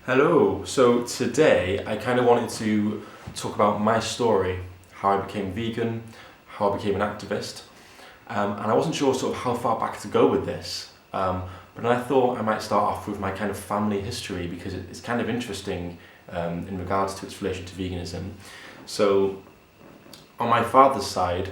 Hello, so today I kind of wanted to talk about my story, how I became vegan, how I became an activist, and I wasn't sure sort of how far back to go with this, but then I thought I might start off with my kind of family history because it's kind of interesting in regards to its relation to veganism. So on my father's side,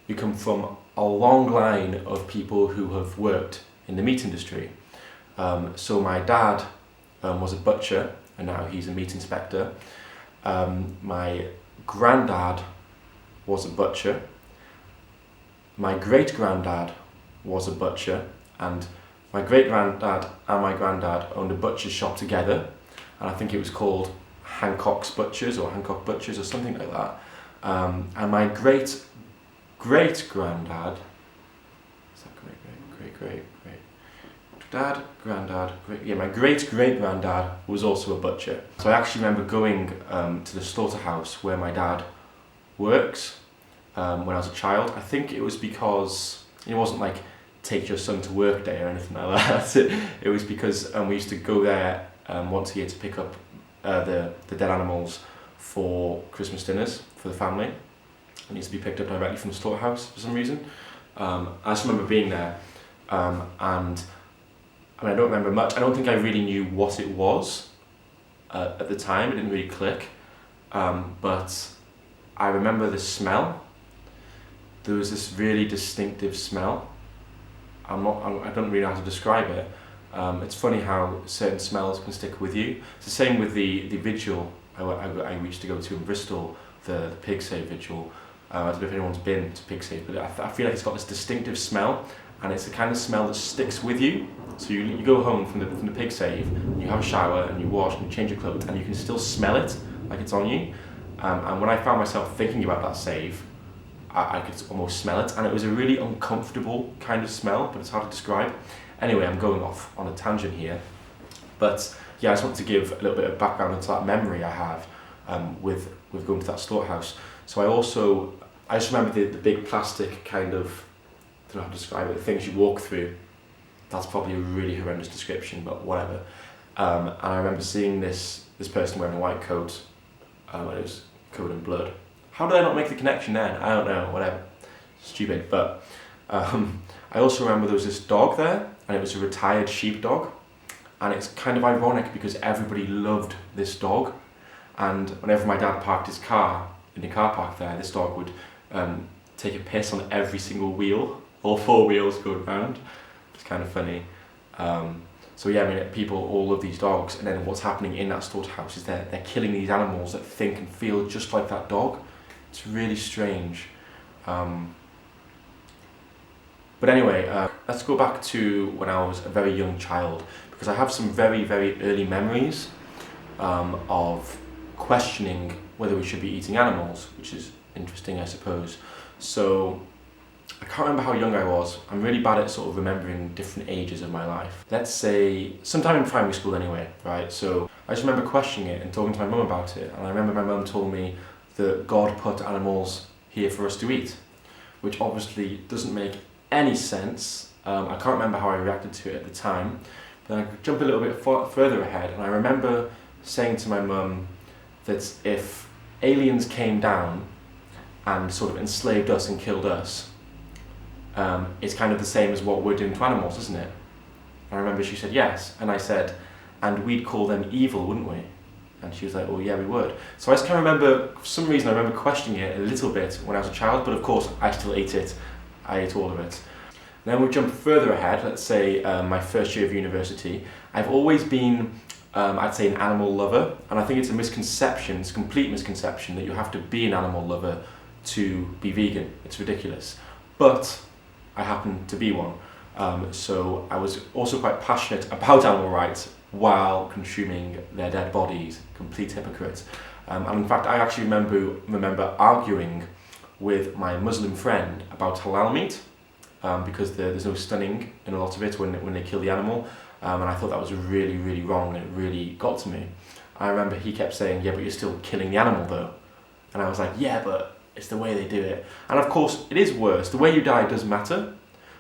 we come from a long line of people who have worked in the meat industry. So my dad was a butcher and now he's a meat inspector. My granddad was a butcher. My great-granddad was a butcher, and my great-granddad and my granddad owned a butcher's shop together, and I think it was called Hancock's Butchers or Hancock Butchers or something like that. And my great-great-granddad, is that my great-great-granddad was also a butcher. So I actually remember going to the slaughterhouse where my dad works when I was a child. I think it was because it wasn't like take your son to work day or anything like that. It was because we used to go there once a year to pick up the dead animals for Christmas dinners for the family. It needs to be picked up directly from the slaughterhouse for some reason. I just remember being there, and I don't remember much. I don't think I really knew what it was at the time. It didn't really click, but I remember the smell. There was this really distinctive smell. I don't really know how to describe it. It's funny how certain smells can stick with you. It's the same with the vigil I used to go to in Bristol, the pig save vigil. I don't know if anyone's been to pig save, but I feel like it's got this distinctive smell, and it's the kind of smell that sticks with you. So you go home from the pig save, you have a shower and you wash and you change your clothes, and you can still smell it like it's on you. And when I found myself thinking about that save, I could almost smell it, and it was a really uncomfortable kind of smell, but it's hard to describe. Anyway, I'm going off on a tangent here, but yeah, I just want to give a little bit of background into that memory I have with going to that slaughterhouse. So I just remember the big plastic kind of, I don't know how to describe it, the things you walk through. That's probably a really horrendous description, but whatever. And I remember seeing this person wearing a white coat, and it was covered in blood. How did I not make the connection then? I don't know, whatever. Stupid. But I also remember there was this dog there, and it was a retired sheepdog. And it's kind of ironic because everybody loved this dog. And whenever my dad parked his car in the car park there, this dog would take a piss on every single wheel, all four wheels going round. It's kind of funny. So yeah, I mean, people all love these dogs, and then what's happening in that slaughterhouse is they're killing these animals that think and feel just like that dog. It's really strange. But anyway, let's go back to when I was a very young child, because I have some very, very early memories of questioning whether we should be eating animals, which is interesting, I suppose. So I can't remember how young I was. I'm really bad at sort of remembering different ages of my life. Let's say sometime in primary school anyway, right? So I just remember questioning it and talking to my mum about it, and I remember my mum told me that God put animals here for us to eat, which obviously doesn't make any sense. I can't remember how I reacted to it at the time, but I could jump a little bit further ahead, and I remember saying to my mum that if aliens came down and sort of enslaved us and killed us, it's kind of the same as what we're doing to animals, isn't it? And I remember she said yes, and I said, and we'd call them evil, wouldn't we? And she was like, well, yeah, we would. So I just kind of remember, for some reason, I remember questioning it a little bit when I was a child, but of course, I still ate it. I ate all of it. Then we jump further ahead, let's say my first year of university. I've always been, I'd say, an animal lover, and I think it's a misconception, it's a complete misconception, that you have to be an animal lover to be vegan. It's ridiculous. But I happen to be one. So I was also quite passionate about animal rights while consuming their dead bodies. Complete hypocrite. And in fact, I actually remember arguing with my Muslim friend about halal meat, because there's no stunning in a lot of it when they kill the animal, and I thought that was really, really wrong, and it really got to me. I remember he kept saying, yeah, but you're still killing the animal though. And I was like, yeah, but it's the way they do it. And of course, it is worse. The way you die does matter,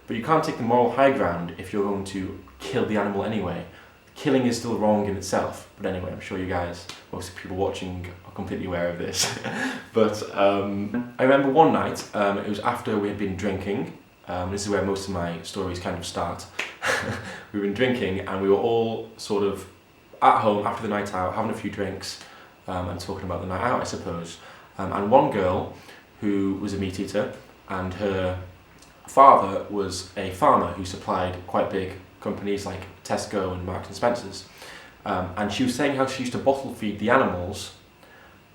but you can't take the moral high ground if you're going to kill the animal anyway. killing is still wrong in itself. But anyway, I'm sure you guys, most of the people watching, are completely aware of this. But I remember one night, it was after we had been drinking. This is where most of my stories kind of start. We've been drinking and we were all sort of at home after the night out, having a few drinks and talking about the night out, I suppose. And one girl who was a meat eater, and her father was a farmer who supplied quite big companies like Tesco and Marks and Spencer's. And she was saying how she used to bottle feed the animals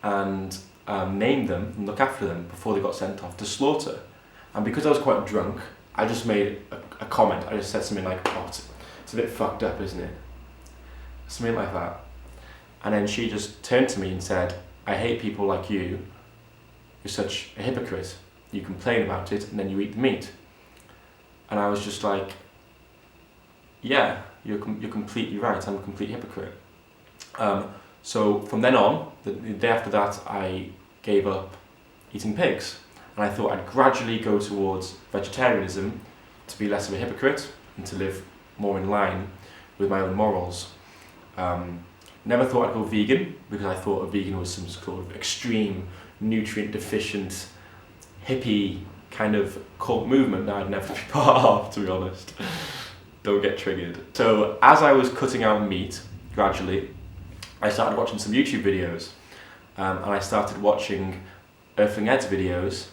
and name them and look after them before they got sent off to slaughter. And because I was quite drunk, I just made a comment. I just said something like, oh, it's a bit fucked up, isn't it? Something like that. And then she just turned to me and said, I hate people like you. You're such a hypocrite. You complain about it and then you eat the meat. And I was just like, yeah, you're completely right. I'm a complete hypocrite. So from then on, the day after that, I gave up eating pigs. And I thought I'd gradually go towards vegetarianism to be less of a hypocrite and to live more in line with my own morals. Never thought I'd go vegan, because I thought a vegan was some sort of extreme, nutrient deficient, hippie kind of cult movement that I'd never be part of, to be honest. Don't get triggered. So as I was cutting out meat, gradually, I started watching some YouTube videos. And I started watching Earthling Ed's videos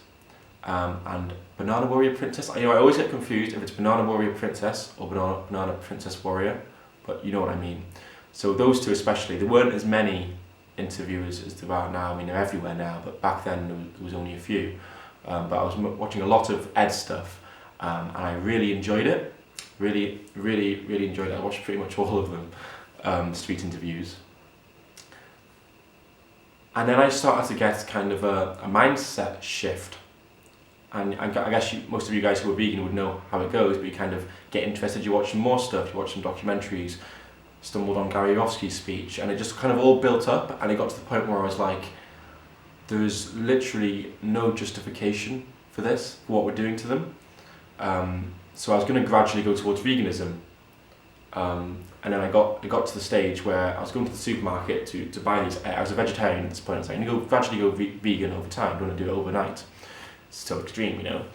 and Banana Warrior Princess. I always get confused if it's Banana Warrior Princess or Banana Princess Warrior, but you know what I mean. So those two especially, there weren't as many interviewers as there are now. I mean, they're everywhere now, but back then there was only a few. But I was watching a lot of Ed's stuff, and I really enjoyed it. Really enjoyed it. I watched pretty much all of them, street interviews. And then I started to get kind of a mindset shift. And I guess most of you guys who are vegan would know how it goes, but you kind of get interested, you watch some more stuff, you watch some documentaries, stumbled on Gary Yoffsky's speech, and it just kind of all built up, and it got to the point where I was like, there's literally no justification for this, for what we're doing to them. So I was going to gradually go towards veganism. And then it got to the stage where I was going to the supermarket to buy these. I was a vegetarian at this point. I was like, I'm going to gradually go vegan over time. I don't want to do it overnight. It's so extreme, you know.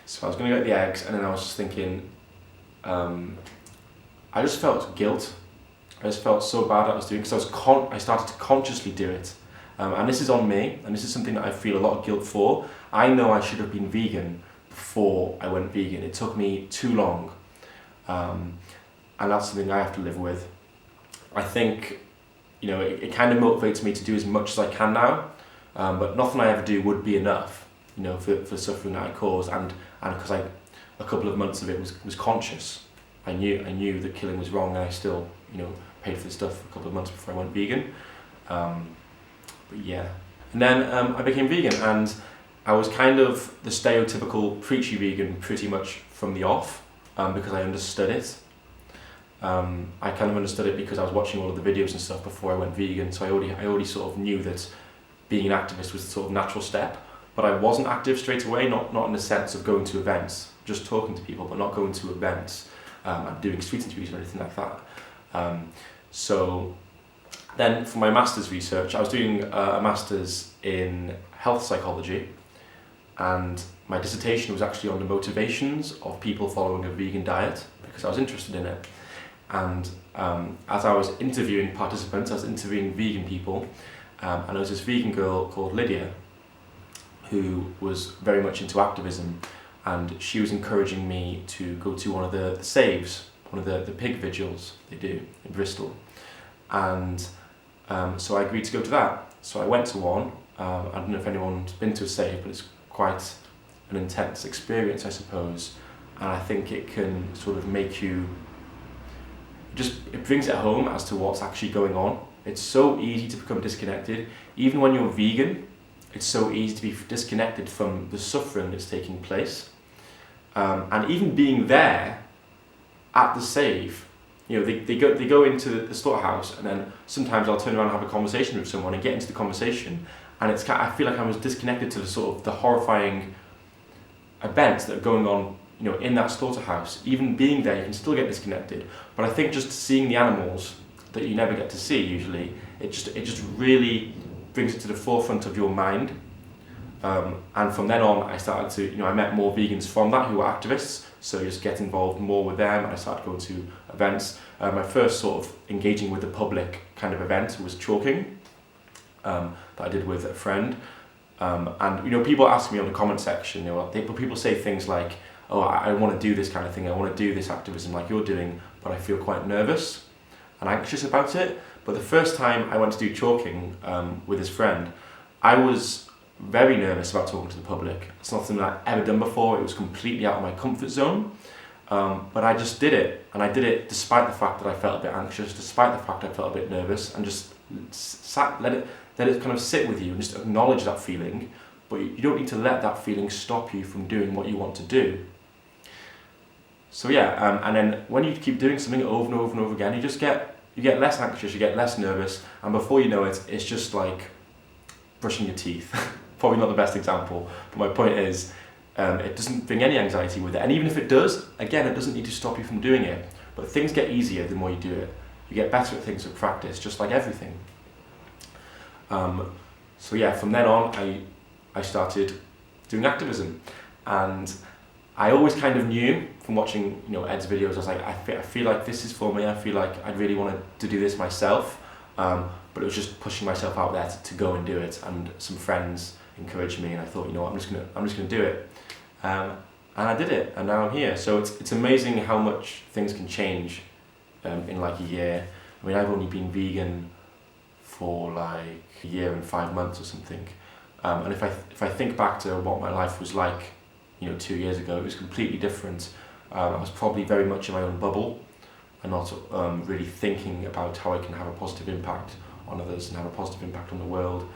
So I was going to get the eggs, and then I was just thinking, I just felt guilt. I just felt so bad I was doing, because I started to consciously do it. And this is on me, and this is something that I feel a lot of guilt for. I know I should have been vegan before I went vegan. It took me too long. And that's something I have to live with. I think, you know, it kind of motivates me to do as much as I can now, but nothing I ever do would be enough, you know, for suffering that I caused, and because a couple of months of it was conscious. I knew that killing was wrong, and I still, you know, paid for the stuff for a couple of months before I went vegan. But yeah, and then I became vegan, and I was kind of the stereotypical preachy vegan pretty much from the off, because I understood it. I kind of understood it because I was watching all of the videos and stuff before I went vegan, so I already sort of knew that being an activist was the sort of natural step. But I wasn't active straight away, not in the sense of going to events, just talking to people, but not going to events and doing street interviews or anything like that. So then for my master's research, I was doing a master's in health psychology, and my dissertation was actually on the motivations of people following a vegan diet, because I was interested in it. And as I was interviewing participants, I was interviewing vegan people, and there was this vegan girl called Lydia who was very much into activism, and she was encouraging me to go to one of the saves, one of the pig vigils they do in Bristol. And so I agreed to go to that. So I went to one. I don't know if anyone's been to a save, but it's quite an intense experience, I suppose. And I think it can sort of make you, it brings it home as to what's actually going on. It's so easy to become disconnected. Even when you're vegan, it's so easy to be disconnected from the suffering that's taking place. And even being there at the save, you know, they go into the slaughterhouse, and then sometimes I'll turn around and have a conversation with someone and get into the conversation, and I feel like I was disconnected to the sort of the horrifying events that are going on, you know, in that slaughterhouse. Even being there, you can still get disconnected. But I think just seeing the animals that you never get to see usually. It just really brings it to the forefront of your mind. And from then on, I started to, I met more vegans from that who were activists, so I just get involved more with them, and I started going to events. My first sort of engaging with the public kind of event was chalking, that I did with a friend. And people ask me on the comment section, people say things like, oh, I want to do this kind of thing, I want to do this activism like you're doing, but I feel quite nervous and anxious about it. But the first time I went to do chalking with this friend, I was very nervous about talking to the public. It's not something I'd ever done before. It was completely out of my comfort zone. But I just did it, and I did it despite the fact that I felt a bit anxious, despite the fact I felt a bit nervous, and just let it kind of sit with you and just acknowledge that feeling. But you don't need to let that feeling stop you from doing what you want to do. So yeah, and then when you keep doing something over and over and over again, you get less anxious, you get less nervous, and before you know it, it's just like brushing your teeth. Probably not the best example, but my point is, it doesn't bring any anxiety with it. And even if it does, again, it doesn't need to stop you from doing it. But things get easier the more you do it. You get better at things with practice, just like everything. So yeah, from then on, I started doing activism. And I always kind of knew from watching Ed's videos, I was like, I feel like this is for me, I feel like I really want to do this myself. But it was just pushing myself out there to go and do it, and some friends encouraged me, and I thought, I'm just gonna do it, and I did it, and now I'm here. So it's amazing how much things can change in like a year. I mean, I've only been vegan for like a year and 5 months or something, and if I think back to what my life was like, 2 years ago, it was completely different. I was probably very much in my own bubble, and not really thinking about how I can have a positive impact on others and have a positive impact on the world.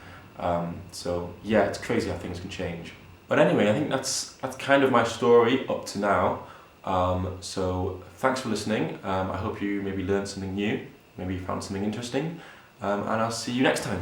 So yeah, it's crazy how things can change. But anyway, I think that's kind of my story up to now. So thanks for listening. I hope you maybe learned something new, maybe you found something interesting, and I'll see you next time.